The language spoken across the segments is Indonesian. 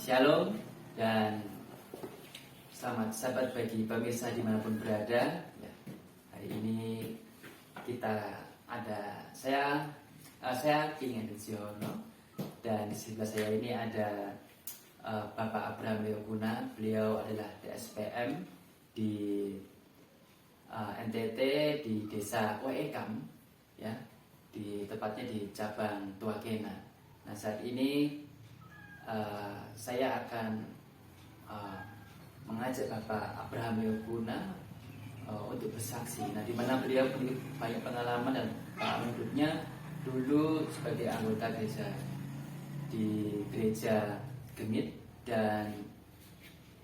Shalom dan selamat sahabat bagi pemirsa dimanapun berada. Ya, hari ini kita ada saya King Endursiono, dan di sebelah saya ini ada Bapak Abraham Leoguna. Beliau adalah DSPM di NTT di Desa Oekam, ya, tepatnya di cabang Tuakena. Nah, saat ini saya akan mengajak Bapak Abraham Leoguna untuk bersaksi. Nah, di mana beliau punya banyak pengalaman dan pengalaman hidupnya dulu sebagai anggota gereja di gereja Gemit dan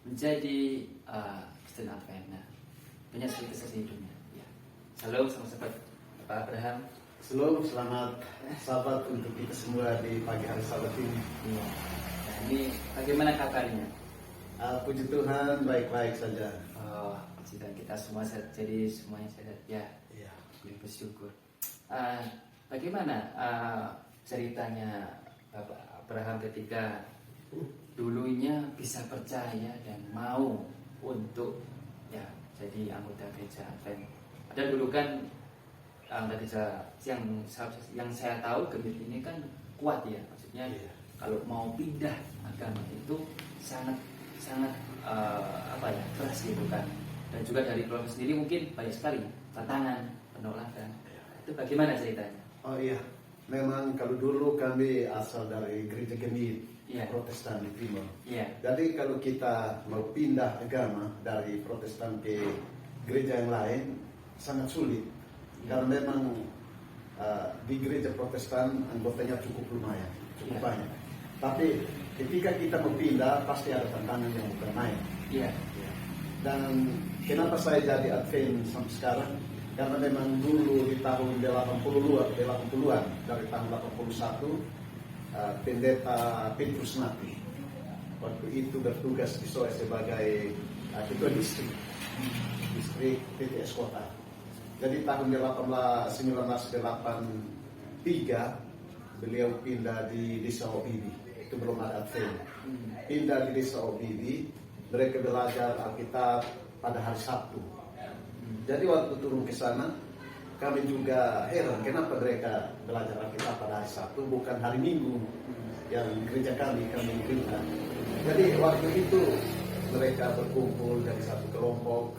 menjadi Kristen Advent. Nah, banyak sekali kisah hidupnya. Ya. Salam sama-sama Bapak Abraham. Shalom, selamat sahabat untuk kita semua di pagi hari Sabat ini. Ya. Nah, ini bagaimana kabarnya? Puji Tuhan, baik-baik saja. Oh, puji Tuhan, kita semua jadi semuanya sehat ya. Iya. Bersyukur. Bagaimana ceritanya Bapak Abraham ketika dulunya bisa percaya dan mau untuk ya jadi anggota gereja Advent? Ada dulu kan gereja yang saya tahu Gemit ini kan kuat ya, maksudnya kalau mau pindah agama itu sangat keras gitu kan, dan juga dari keluarga sendiri mungkin banyak sekali tantangan, penolakan. Itu bagaimana ceritanya? Oh iya, memang kalau dulu kami asal dari gereja Gemit, Protestan di Timur. Jadi kalau kita mau pindah agama dari Protestan ke gereja yang lain sangat sulit. Karena memang di gereja Protestan anggotanya cukup lumayan, cukup banyak. Tapi ketika kita mau pindah pasti ada tantangan yang bukan main. Dan kenapa saya jadi Advent sampai sekarang? Karena memang dulu di tahun 80-an, dari tahun 81 pendeta Petrus mati. Waktu itu bertugas di Soe sebagai ketua distrik PTS Kota. Jadi tahun 1983 beliau pindah di Desa Obibi. Itu belum ada Advent. Pindah di Desa Obibi, mereka belajar Alkitab pada hari Sabtu. Jadi waktu turun ke sana, kami juga heran kenapa mereka belajar Alkitab pada hari Sabtu bukan hari Minggu yang gereja kami pindah. Jadi waktu itu mereka berkumpul dari satu kelompok,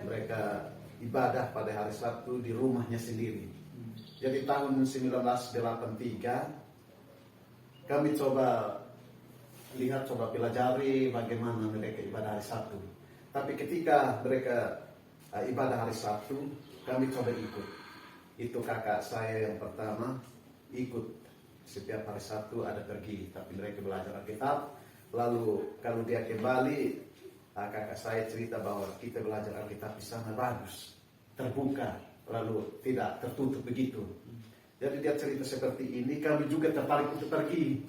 mereka ibadah pada hari Sabtu di rumahnya sendiri. Jadi tahun 1983 kami coba pelajari bagaimana mereka ibadah hari Sabtu. Tapi ketika mereka ibadah hari Sabtu, kami coba ikut. Itu kakak saya yang pertama ikut. Setiap hari Sabtu ada pergi, tapi mereka belajar Alkitab. Lalu kalau dia kembali, kakak saya cerita bahwa kita belajar Alkitab di sana bagus, terbuka, lalu tidak tertutup begitu. Jadi dia cerita seperti ini, kami juga tertarik untuk pergi.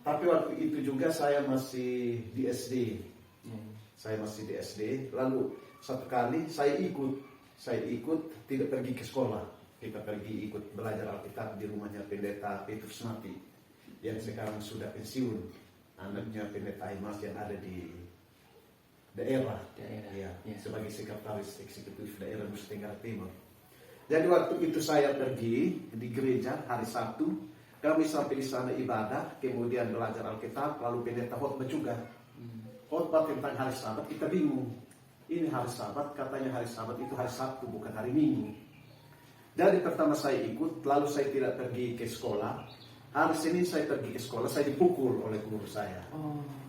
Tapi waktu itu juga saya masih di SD. Lalu satu kali saya ikut tidak pergi ke sekolah. Kita pergi ikut belajar Alkitab di rumahnya pendeta Petrus mati, yang sekarang sudah pensiun. Anaknya pendeta Imas yang ada di daerah. Sebagai sekretaris eksekutif daerah Nusa Tenggara Timur. Jadi waktu itu saya pergi di gereja hari Sabtu, kami sampai di sana ibadah, kemudian belajar Alkitab, lalu pendeta khotbah juga. Khotbah tentang hari Sabat, kita bingung. Ini hari Sabat, katanya hari Sabat itu hari Sabtu, bukan hari Minggu. Jadi pertama saya ikut, lalu saya tidak pergi ke sekolah. Hari Senin saya pergi ke sekolah, saya dipukul oleh guru saya.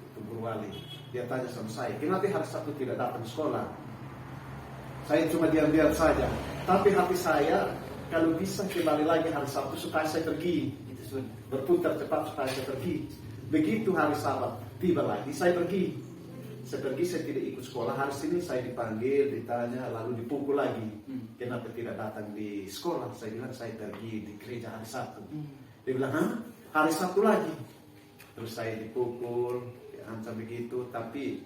Itu guru wali. Dia tanya sama saya, kenapa hari Sabtu tidak datang ke sekolah? Saya cuma diam-diam saja. Tapi hati saya, kalau bisa kembali lagi hari Sabtu supaya saya pergi. Berputar cepat supaya saya pergi. Begitu hari Sabat tiba lagi, saya pergi. Saya tidak ikut sekolah. Hari Senin saya dipanggil, ditanya, lalu dipukul lagi. Kenapa tidak datang di sekolah? Saya bilang saya pergi di gereja hari Sabtu. Dia bilang, hah? Hari Sabtu lagi? Terus saya dipukul, diancam begitu, tapi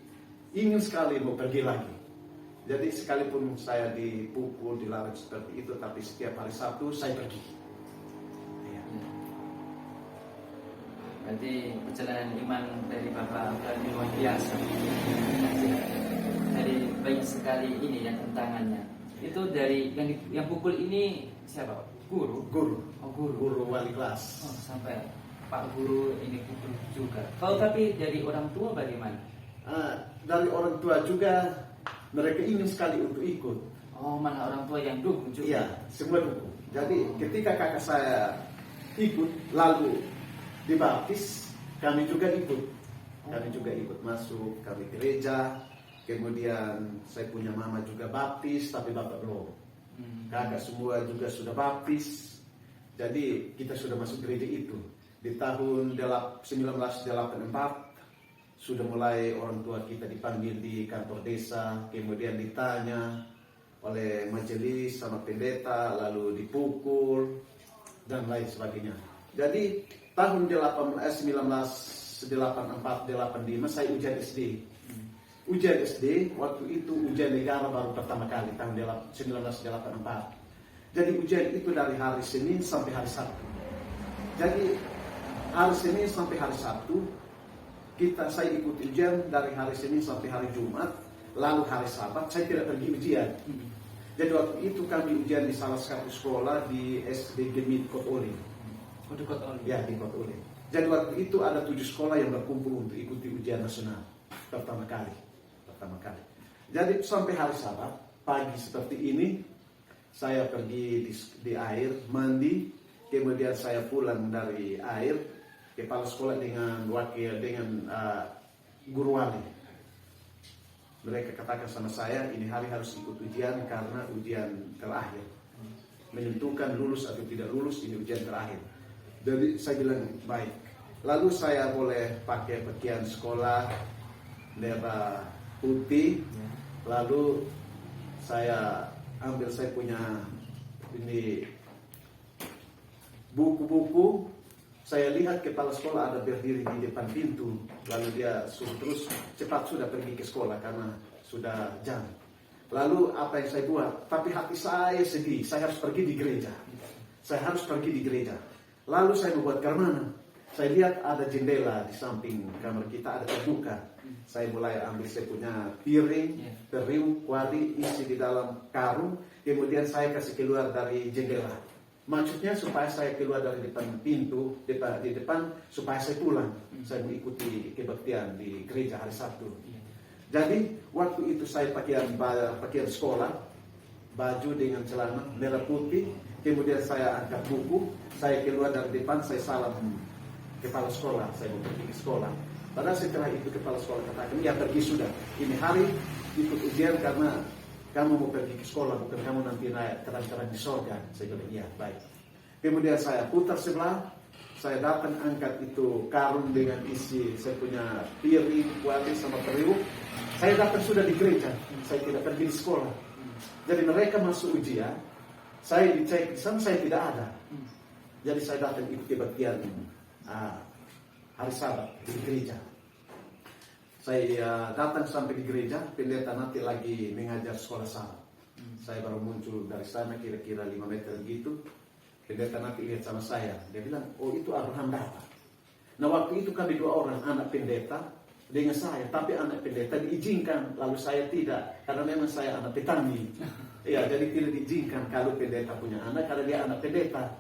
ingin sekali mau pergi lagi. Jadi sekalipun saya dipukul, dilarang seperti itu, tapi setiap hari Sabtu saya pergi. Berarti perjalanan iman dari Bapak Abdul luar biasa. Jadi banyak sekali ini ya tantangannya. Itu dari yang pukul ini siapa? Guru. Oh, guru. Guru wali kelas. Oh, sampai Pak Guru ini pukul juga. Kalau tapi dari orang tua bagaimana? Dari orang tua juga mereka ingin sekali untuk ikut. Oh, malah orang tua yang dukung juga. Iya, semua dukung. Jadi ketika kakak saya ikut lalu dibaptis, kami juga ikut. Kami juga ikut masuk, kami gereja. Kemudian saya punya mama juga baptis, tapi bapak belum. Kakak semua juga sudah baptis. Jadi kita sudah masuk gereja itu. Di tahun 1984 sudah mulai orang tua kita dipanggil di kantor desa, kemudian ditanya oleh majelis sama pendeta, lalu dipukul dan lain sebagainya. Jadi tahun 1984-85 saya ujian SD. Ujian SD waktu itu ujian negara baru pertama kali tahun 1984. Jadi ujian itu dari hari Senin sampai hari Sabtu. Jadi hari Senin sampai hari Sabtu saya ikut ujian dari hari Senin sampai hari Jumat. Lalu hari Sabat saya tidak pergi ujian. Jadi waktu itu kami ujian di salah satu sekolah di SD Gemit Kotoli. di Kotoli. Ya, di Kotoli. Jadi waktu itu ada 7 sekolah yang berkumpul untuk ikuti ujian nasional pertama kali. Jadi sampai hari Sabat pagi seperti ini saya pergi di air mandi, kemudian saya pulang dari air, kepala sekolah dengan guru wali. Mereka katakan sama saya, ini hari harus ikut ujian karena ujian terakhir. Menentukan lulus atau tidak lulus, ini ujian terakhir. Jadi saya bilang baik. Lalu saya boleh pakai pakaian sekolah merah putih. Lalu saya punya ini buku-buku. Saya lihat kepala sekolah ada berdiri di depan pintu. Lalu dia suruh terus cepat sudah pergi ke sekolah karena sudah jam. Lalu apa yang saya buat? Tapi hati saya sedih. Saya harus pergi di gereja. Lalu saya membuat karmana. Saya lihat ada jendela di samping kamar kita ada terbuka. Saya mulai ambil saya punya piring, teriuk, kuali, isi di dalam karung. Kemudian saya kasih keluar dari jendela. Maksudnya supaya saya keluar dari depan pintu, di depan supaya saya pulang. Saya mengikuti kebaktian di gereja hari Sabtu. Jadi waktu itu saya pakaian sekolah, baju dengan celana merah putih. Kemudian saya angkat buku, saya keluar dari depan, saya salam kepala sekolah, saya mau pergi ke sekolah. Padahal setelah itu kepala sekolah katakan, ya pergi sudah. Ini hari ikut ujian karena kamu mau pergi ke sekolah, bukan kamu nanti naik terang-terang di sorga. Saya bilang, iya baik. Kemudian saya putar sebelah, saya datang angkat itu karung dengan isi, saya punya piring, kuali sama teriuk. Saya datang sudah di gereja, saya tidak pergi di sekolah. Jadi mereka masuk ujian, saya dicek di sana, saya tidak ada. Jadi saya datang ikut kebaktian hari Sabat di gereja. Saya datang sampai di gereja, pendeta nanti lagi mengajar sekolah Sabat. Saya baru muncul dari sana kira-kira 5 meter gitu. Pendeta nanti lihat sama saya, dia bilang, oh itu Abraham datang. Nah waktu itu kami 2 orang, anak pendeta dengan saya, tapi anak pendeta diizinkan, lalu saya tidak, karena memang saya anak petani. Ya, jadi tidak diizinkan kalau pendeta punya anak, karena dia anak pendeta.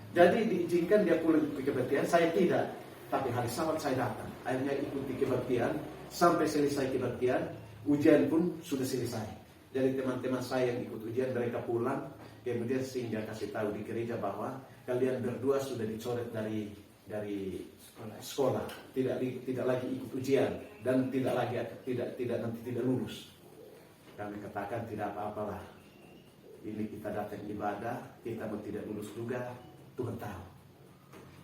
Jadi diizinkan dia pulang ke kebaktian, saya tidak. Tapi hari Sabat saya datang, akhirnya ikuti kebaktian, sampai selesai kebaktian, ujian pun sudah selesai. Jadi teman-teman saya yang ikut ujian, mereka pulang, kemudian sehingga kasih tahu di gereja bahwa kalian berdua sudah dicoret dari sekolah, tidak lagi ikut ujian dan tidak lulus. Kami katakan tidak apa-apalah. Ini kita datang ibadah, kita pun tidak lulus juga, Tuhan tahu.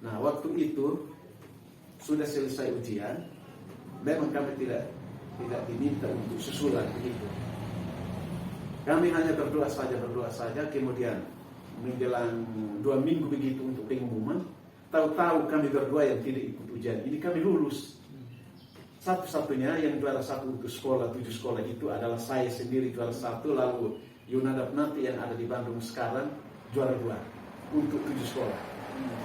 Nah, waktu itu sudah selesai ujian, memang kami tidak diminta untuk susulan begitu. Kami hanya berdoa saja, kemudian menjelang 2 minggu begitu untuk pengumuman, tahu-tahu kami berdua yang tidak ikut ujian, ini kami lulus. Satu-satunya yang juara 1 untuk sekolah, 7 sekolah itu adalah saya sendiri juara 1, lalu Yunadab nanti yang ada di Bandung sekarang juara 2 untuk 7 sekolah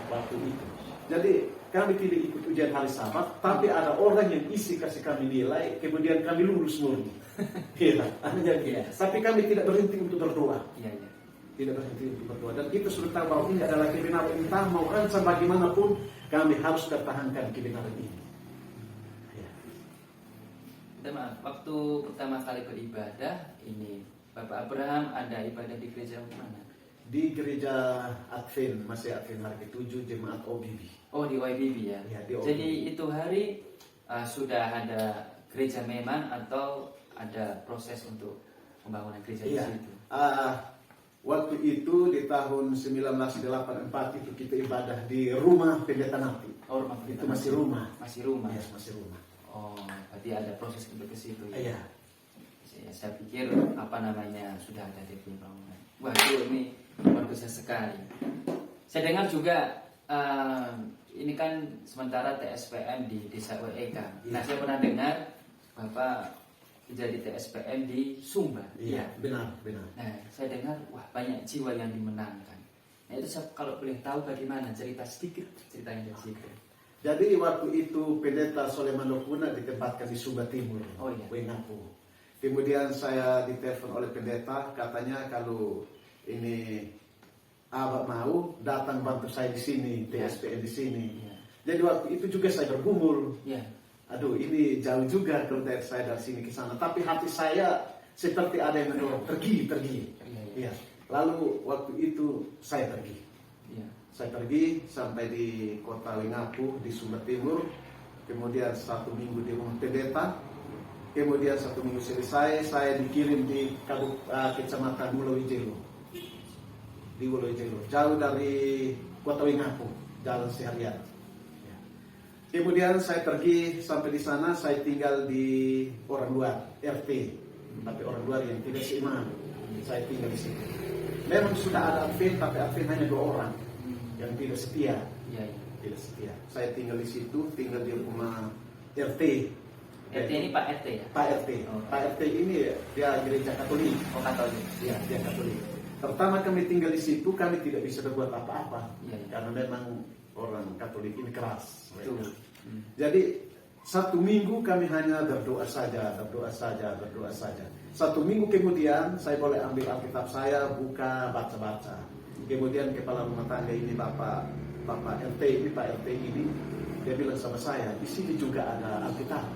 waktu itu. Jadi kami tidak ikut ujian hari Sabat, tapi ada orang yang isi kasih kami nilai, kemudian kami lulus murni. Iya, Iya. tapi kami tidak berhenti untuk berdoa. Iya, iya. Tidak berhenti untuk berdoa. Dan kita sudah tahu bahwa ini adalah kebenaran. Entah mau rancang bagaimanapun, kami harus pertahankan kebenaran ini. Ya. Teman, waktu pertama kali beribadah ini Bapak Abraham ada ibadah di gereja mana? Di gereja Advent, masih Advent hari ke-7, jemaat OBB. Oh, di YBB ya. Ya, di OBB. Jadi itu hari sudah ada gereja memang atau ada proses untuk pembangunan gereja Iya. di situ? Waktu itu di tahun 1984 itu kita ibadah di rumah pendeta Napi. Oh, rumah Itu pendeta masih Napi. rumah. Masih rumah. Yes, masih rumah. Oh, berarti ada proses untuk ke situ ya. Iya. Saya pikir sudah ada DP bangunan. Wah, ini luar biasa sekali. Saya dengar juga ini kan sementara TSPM di Desa WEK. Nah, saya pernah dengar Bapak jadi TSPM di Sumba. Iya, benar. Nah, saya dengar wah banyak jiwa yang dimenangkan. Nah, itu kalau boleh tahu bagaimana ceritanya dari situ. Jadi waktu itu pendeta Soleman Lokuna ditempatkan di Sumba Timur, Oh, iya. Wengapu. Kemudian saya ditelepon oleh pendeta, katanya kalau ini Abah mau datang bantu saya di sini, TSPM di sini. Iya. Jadi waktu itu juga saya bergumul. Iya. Aduh, ini jauh juga kalau dari saya dari sini ke sana. Tapi hati saya seperti ada yang mendorong, pergi. Iya. Iya. Lalu waktu itu saya pergi. Iya. Saya pergi sampai di kota Wengapu di Sumba Timur. Kemudian 1 minggu di rumah pendeta. Kemudian 1 minggu selesai, saya dikirim di kecamatan Wolowijelo. Di Wolowijelo, jauh dari kota Wengapu, jalan seharian. Kemudian saya pergi sampai di sana, saya tinggal di orang luar, RT, tapi orang luar yang tidak seiman. Saya tinggal di situ. Memang sudah ada Advent, tapi Advent hanya 2 orang yang tidak setia. Iya. Tidak setia. Saya tinggal di situ, tinggal di rumah RT. RT ini Pak RT ya? Pak RT. Oh. Pak RT ini dia gereja Katolik. Oh, Katolik. Ya, dia Katolik. Pertama kami tinggal di situ, kami tidak bisa berbuat apa-apa. Iya. Karena memang orang Katolik ini keras. Betul. Jadi 1 minggu kami hanya berdoa saja. 1 minggu kemudian saya boleh ambil Alkitab saya, buka, baca-baca. Kemudian kepala rumah tangga ini Bapak RT ini, Pak RT ini, dia bilang sama saya, di sini juga ada Alkitab,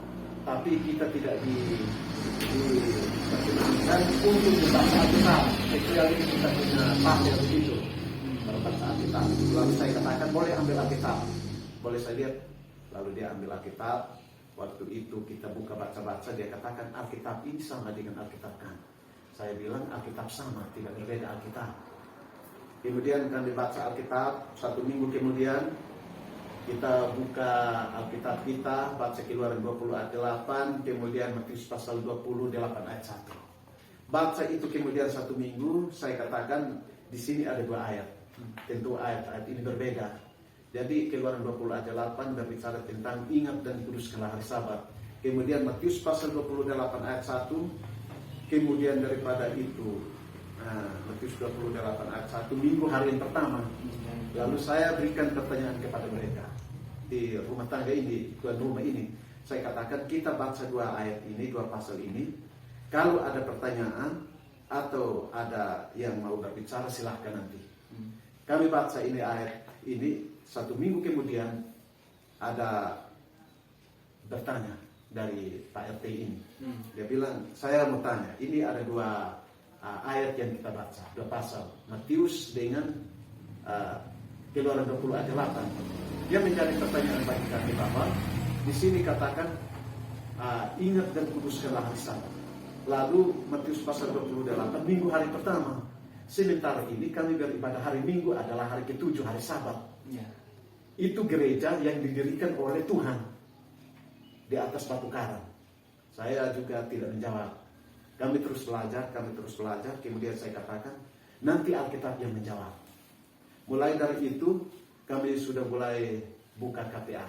tapi kita tidak diperkenankan untuk membaca Alkitab, kecuali kita punya pasir begitu, membaca Alkitab. Lalu saya katakan boleh ambil Alkitab, boleh saya lihat. Lalu dia ambil Alkitab. Waktu itu kita buka baca-baca, dia katakan Alkitab ini sama dengan Alkitab kan. Saya bilang Alkitab sama, tidak berbeda Alkitab. Kemudian kami baca Alkitab, 1 minggu kemudian kita buka Alkitab kita, baca Keluaran 20 ayat 8, kemudian Matius pasal 28 ayat 1. Baca itu kemudian 1 minggu, saya katakan di sini ada 2 ayat. Tentu ayat-ayat ini berbeda. Jadi Keluaran 20 ayat 8 berbicara tentang ingat dan kuduskanlah hari Sabat. Kemudian Matius pasal 28 ayat 1. Kemudian daripada itu Matius 28 ayat 1, minggu hari yang pertama. Lalu saya berikan pertanyaan kepada mereka di rumah tangga ini, tuan rumah ini. Saya katakan kita baca 2 ayat ini, 2 pasal ini. Kalau ada pertanyaan atau ada yang mau berbicara silahkan nanti. Kami baca ini ayat ini. 1 minggu kemudian ada bertanya dari Pak RT ini. Dia bilang, saya mau tanya, ini ada 2 ayat yang kita baca, 2 pasal, Matius dengan Keluaran 20 ayat 8. Dia menjadi pertanyaan bagi kami bahwa di sini katakan ingat dan kuduskanlah hari Sabat. Lalu Matius pasal 28 minggu hari pertama. Sementara ini kami beribadah hari Minggu adalah hari ke-7, hari Sabat. Ya. Itu gereja yang didirikan oleh Tuhan di atas batu karang. Saya juga tidak menjawab. Kami terus belajar. Kemudian saya katakan nanti Alkitab yang menjawab. Mulai dari itu kami sudah mulai buka KPA,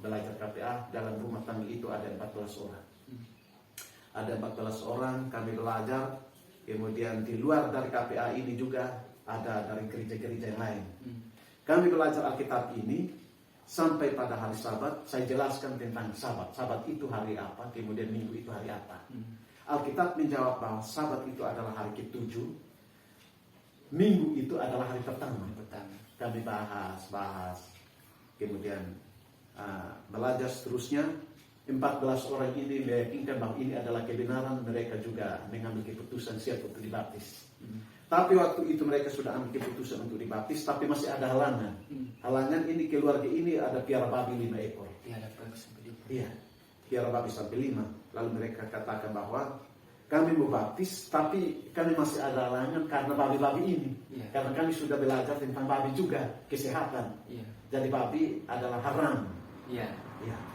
belajar KPA. Dalam rumah tangga itu ada 14 orang. Ada 14 orang kami belajar. Kemudian di luar dari KPA ini juga ada dari gereja-gereja yang lain. Kami belajar Alkitab ini sampai pada hari Sabat. Saya jelaskan tentang Sabat. Sabat itu hari apa, kemudian Minggu itu hari apa. Alkitab menjawab bahwa Sabat itu adalah hari ke-7, Minggu itu adalah hari pertama. Kami bahas, kemudian belajar seterusnya. 14 orang ini meyakinkan bahwa ini adalah kebenaran. Mereka juga mengambil keputusan siap untuk dibaptis. Tapi waktu itu mereka sudah ambil keputusan untuk dibaptis, tapi masih ada halangan. Halangan ini, keluarga ini ada piara babi 5 ekor. Iya, piara babi sampai 5. Lalu mereka katakan bahwa kami mau baptis, tapi kami masih ada halangan karena babi-babi ini. Karena kami sudah belajar tentang babi juga, kesehatan. Jadi babi adalah haram. Iya,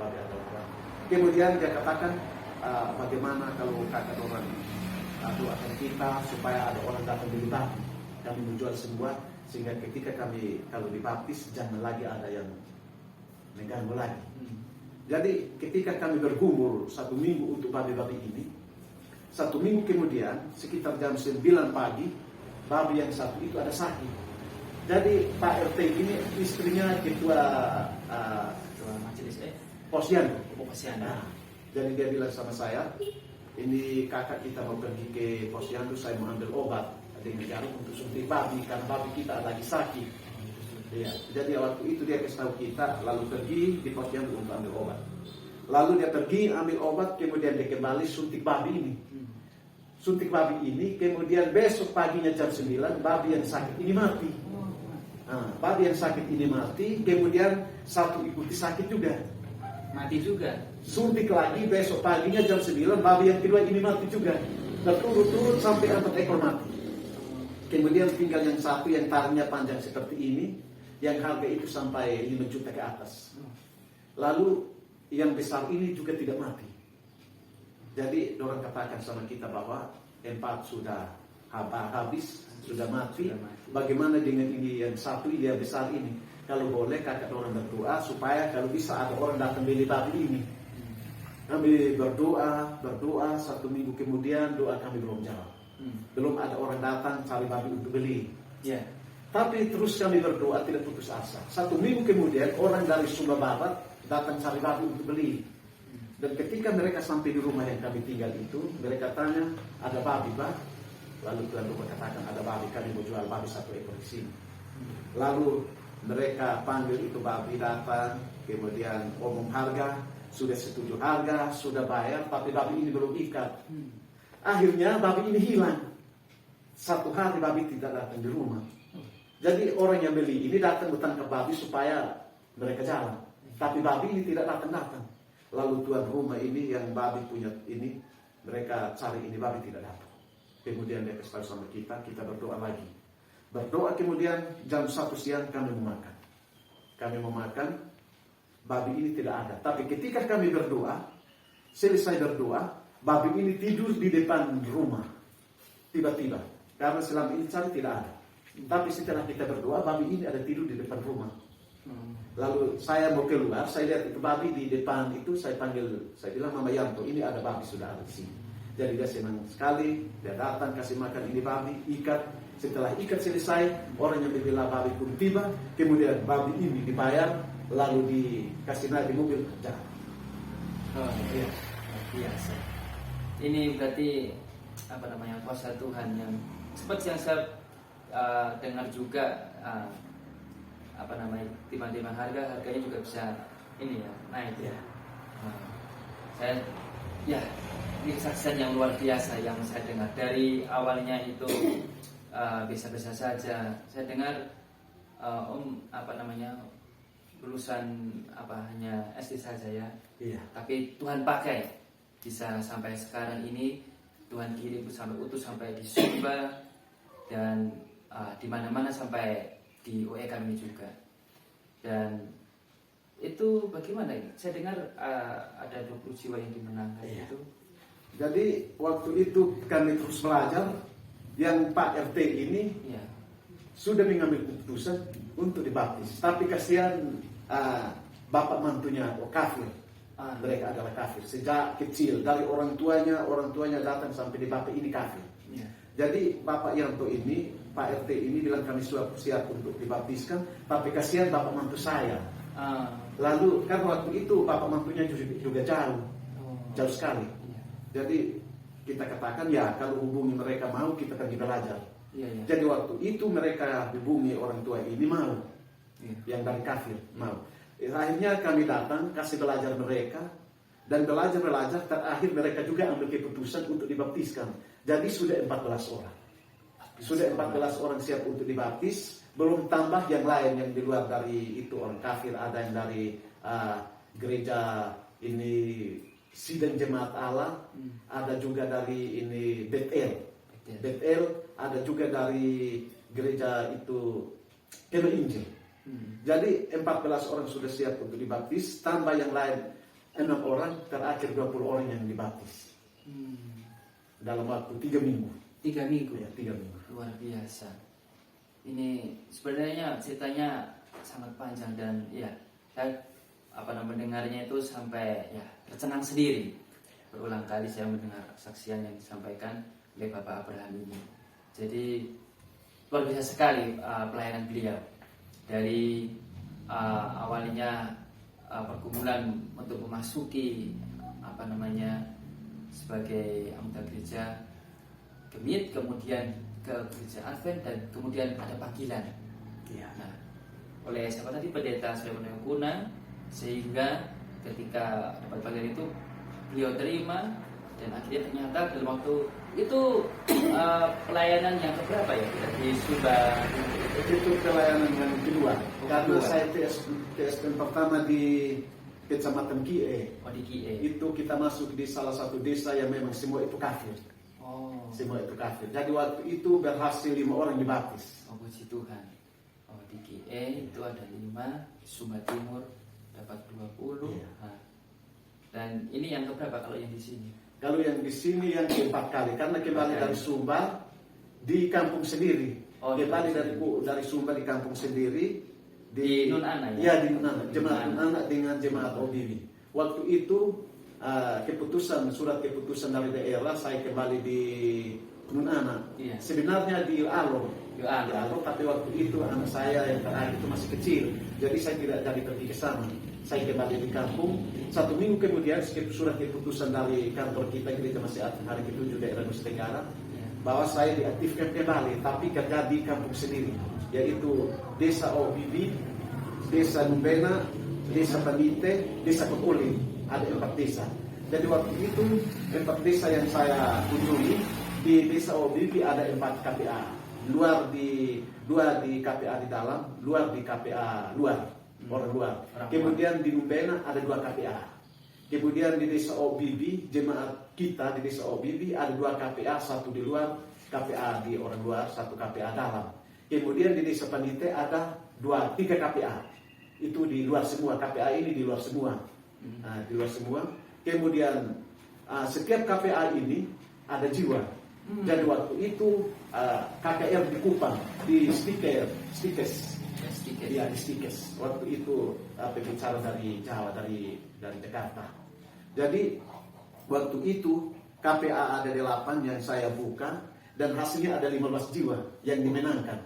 babi adalah haram. Kemudian dia katakan, bagaimana kalau kakak orang doakan kita supaya ada orang datang beli babi. Kami menjual semua, sehingga ketika kami kalau dibaptis jangan lagi ada yang mengganggu lagi. Jadi ketika kami bergumul 1 minggu untuk babi-babi ini, 1 minggu kemudian sekitar jam 9 pagi, babi yang satu itu ada sakit. Jadi Pak RT ini istrinya ketua majelis posyandu. Nah, jadi dia bilang sama saya, ini kakak kita mau pergi ke posyandu, saya mau ambil obat dengan jarum untuk suntik babi karena babi kita lagi sakit. Ya, jadi waktu itu dia kasih tahu kita, lalu pergi di posyandu untuk ambil obat. Lalu dia pergi ambil obat, kemudian dia kembali suntik babi ini. Suntik babi ini, kemudian besok paginya jam 9, babi yang sakit ini mati. Babi yang sakit ini mati, kemudian satu ikuti sakit juga. Mati juga. Suntik lagi besok paginya jam 9, babi yang kedua ini mati juga. Berturut-turut sampai 4 ekor mati. Kemudian tinggal yang satu yang taringnya panjang seperti ini, yang harga itu sampai 5 juta ke atas. Lalu yang besar ini juga tidak mati. Jadi orang katakan sama kita bahwa 4 sudah habis, sudah mati. Bagaimana dengan ini yang satu, ini yang besar ini? Kalau boleh kakak orang berdoa supaya kalau bisa ada orang datang beli babi ini. Kami berdoa 1 minggu kemudian doa kami belum jawab. Belum ada orang datang cari babi untuk beli. Tapi terus kami berdoa tidak putus asa. 1 minggu kemudian orang dari Sumba Babat datang cari babi untuk beli. Dan ketika mereka sampai di rumah yang kami tinggal itu, mereka tanya, ada babi Pak? Lalu tuan rumah katakan, ada babi, kami mau jual babi 1 ekor di sini. Lalu mereka panggil itu babi datang, kemudian omong harga, sudah setuju harga, sudah bayar, tapi babi ini belum ikat. Akhirnya babi ini hilang. 1 hari babi tidak datang di rumah. Jadi orang yang beli ini datang bertangkap babi supaya mereka jalan. Tapi babi ini tidak datang-datang. Lalu tuan rumah ini yang babi punya ini, mereka cari ini babi tidak datang. Kemudian dia kasih tahu sama kita berdoa lagi. Berdoa kemudian jam 1 siang kami mau makan. Kami mau makan, babi ini tidak ada. Tapi ketika kami berdoa, selesai berdoa, babi ini tidur di depan rumah. Tiba-tiba, karena selama ini cari tidak ada. Tapi setelah kita berdoa, babi ini ada tidur di depan rumah. Lalu saya mau keluar, saya lihat itu babi di depan itu, saya panggil, saya bilang Mama Yanto, ini ada babi sudah ada di sini. Jadi dia senang sekali, dia datang kasih makan ini babi, ikat. Setelah ikat selesai, orang yang dibela babi pun tiba, kemudian babi ini dibayar, lalu dikasih naik di mobil jalan. Iya, biasa. Ini berarti kuasa Tuhan yang seperti yang saya dengar juga. Timang-timang harganya juga bisa naik ya. Ini kesaksian yang luar biasa yang saya dengar dari awalnya itu biasa-biasa saja. Saya dengar lulusan hanya SD saja ya. Iya. Tapi Tuhan pakai bisa sampai sekarang ini, Tuhan kirim sampai utus sampai di Sumba dan di mana-mana sampai di OE kami juga. Dan itu bagaimana? Saya dengar ada 20 jiwa yang dimenangkan itu. Jadi waktu itu kami terus belajar. Yang Pak RT ini sudah mengambil keputusan untuk dibaptis. Tapi kasihan bapak mantunya kafir. Mereka adalah kafir sejak kecil. Dari orang tuanya datang sampai di bapak ini kafir. Jadi Bapak Yanto ini, Pak RT ini bilang kami siap untuk dibaptiskan, tapi kasihan bapak mantu saya Ah. Lalu kan waktu itu bapak mantunya juga jauh, Oh. jauh sekali. Iya. Jadi kita katakan ya kalau hubungi mereka mau kita pergi belajar. Iya, iya. Jadi waktu itu mereka hubungi orang tua ini mau, Iya. yang dari kafir mau. Akhirnya kami datang kasih belajar mereka dan belajar terakhir mereka juga ambil keputusan untuk dibaptiskan. Jadi sudah 14 orang. Sudah 14 orang siap untuk dibaptis, belum tambah yang lain yang di luar dari itu orang kafir, ada yang dari gereja ini Sidang Jemaat Allah, ada juga dari ini Bethel, ada juga dari gereja itu Kema Injil. Jadi 14 orang sudah siap untuk dibaptis, tambah yang lain 6 orang, terakhir 20 orang yang dibaptis. Dalam waktu 3 minggu. 3 minggu. Ya, 3 minggu. Luar biasa. Ini sebenarnya ceritanya sangat panjang dan ya, saya mendengarnya itu sampai ya tercengang sendiri. Berulang kali saya mendengar kesaksian yang disampaikan oleh Bapak Abraham ini. Jadi luar biasa sekali pelayanan beliau. Dari awalnya pergumulan untuk memasuki sebagai anggota gereja Gemit, kemudian ke gereja Advent dan kemudian ada panggilan. Ya. Nah, oleh siapa tadi pendeta Sulaiman Kuna, sehingga ketika dapat panggilan itu beliau terima dan akhirnya ternyata dalam waktu itu pelayanan yang keberapa ya di Sumba? Itu pelayanan yang kedua. Karena kedua. saya TSP pertama di Kecamatan Kie. Oh, di Kie. Itu kita masuk di salah satu desa yang memang semua itu kafir. Oh. Semua itu kafir. Jadi waktu itu berhasil 5 orang dibaptis. Oh, puji Tuhan. Oh, di Kie itu ada 5, di Sumba Timur dapat 20. Iya. Nah, dan ini yang keberapa kalau yang di sini? Kalau yang di sini yang keempat kali, karena kembali dari Sumba di kampung sendiri. Oh, kembali dari Sumba di kampung sendiri di Nun Ana ya? Iya, di Nun Ana, jemaat Nun Ana dengan jemaat OBB. Waktu itu surat keputusan dari daerah saya kembali di Nun Ana. Iya. Sebenarnya di Alor, tapi waktu itu anak saya yang terakhir itu masih kecil, jadi saya tidak jadi pergi ke sana. Saya kembali di kampung. 1 minggu kemudian surat keputusan dari kantor kita gereja Masih Advent hari ke-7 daerah Nusa Tenggara bahwa saya diaktifkan kembali, tapi kerja di kampung sendiri, yaitu Desa OBB, Desa Numbena, Desa Panite, Desa Kokoli. Ada 4 desa. Jadi waktu itu 4 desa yang saya kunjungi, di Desa OBB ada 4 KPA. Dua di KPA di dalam, luar di KPA luar, orang luar. Kemudian di Numbena ada 2 KPA. Kemudian di Desa OBB, jemaat kita di Desa OBB ada 2 KPA, 1 di luar, KPA di orang luar, 1 KPA dalam. Kemudian di Desa Panite ada 3 KPA. Itu di luar semua, KPA ini di luar semua. Di luar semua. Kemudian setiap KPA ini ada jiwa. Jadi waktu itu KKR di Kupang, di Stikes. Ya, di Stikes. Waktu itu pembicara dari Jawa, dari Jakarta. Jadi waktu itu KPA ada 8 yang saya buka dan hasilnya ada 15 jiwa yang dimenangkan.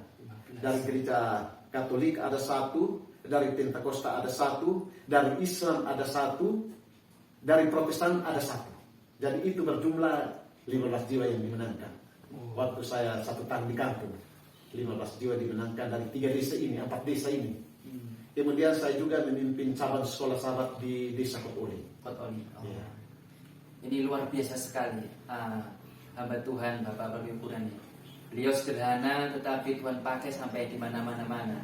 Dari gereja Katolik ada 1, dari Pentakosta ada 1, dari Islam ada 1, dari Protestan ada 1. Jadi itu berjumlah 15 jiwa yang dimenangkan. Waktu saya 1 tahun di kampung, 15 jiwa dimenangkan dari 3 desa ini, 4 desa ini. Kemudian saya juga memimpin cabang sekolah sahabat di Desa Kokoli. Oh. Ya. Ini luar biasa sekali. Hamba Tuhan Bapak Perhimpunan ini. Beliau sederhana tetapi Tuhan pakai sampai di mana-mana.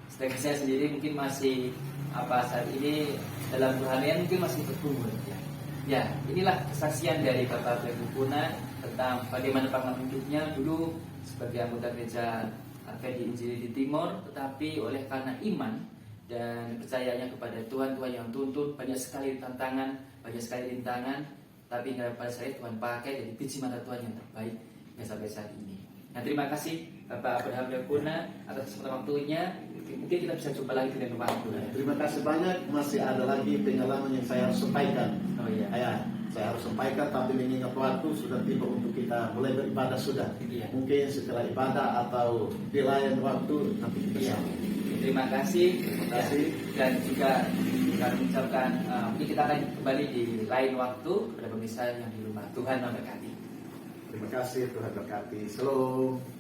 Sedangkan saya sendiri mungkin masih saat ini dalam rohanian mungkin masih bergumul. Ya, inilah kesaksian dari Bapak Perhimpunan tentang bagaimana pengalaman hidupnya dulu sebagai anggota gereja Advent di Injili di Timur, tetapi oleh karena iman dan percayanya kepada Tuhan yang tuntun, banyak sekali tantangan, banyak sekali rintangan, tapi hingga pada saya Tuhan pakai jadi biji mata Tuhan yang terbaik hingga sampai saat ini. Nah, terima kasih Bapak Abraham Lekuna atas kesempatan waktunya. Mungkin kita bisa jumpa lagi dengan waktu. Terima kasih banyak. Masih ada lagi pengalaman yang saya harus sampaikan. Oh iya. Saya harus sampaikan, tapi mengingat waktu sudah tiba untuk kita mulai beribadah sudah. Iya. Mungkin setelah ibadah atau di lain waktu nanti kita Iya. sambung. Terima kasih. Terima kasih. Dan juga kami ucapkan mungkin kita akan kembali di lain waktu kepada pemirsa yang di rumah. Tuhan memberkati. Terima kasih, Tuhan berkati. Shalom.